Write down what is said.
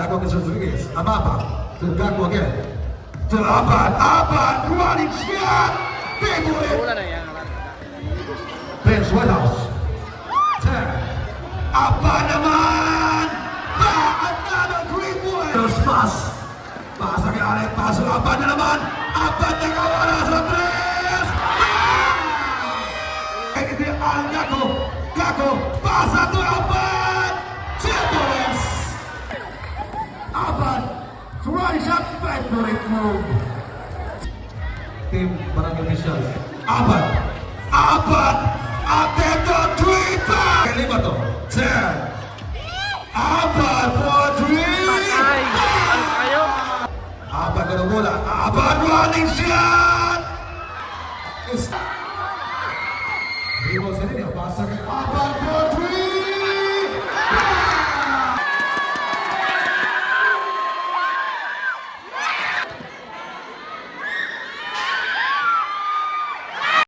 Gago against Rodriguez. Amapa to Gago again. To Abad running shot. Big win. Vince Whitehouse. 10. Abad naman. Another great win. Los pass. Pasa kay Alec. Paso Abad na naman. Abad na kawala sa 3. Ito ang Gago. Gago. Pasa to Abad. Champions. Abad. Running shot. Favorite move. Team Barangay Officials. Abad. Attempt on 3-5. Lima to. 10. Abad for 3. Abad na bola. Abad running shot. Rimo sa linya. Pasa kay Abad for 3.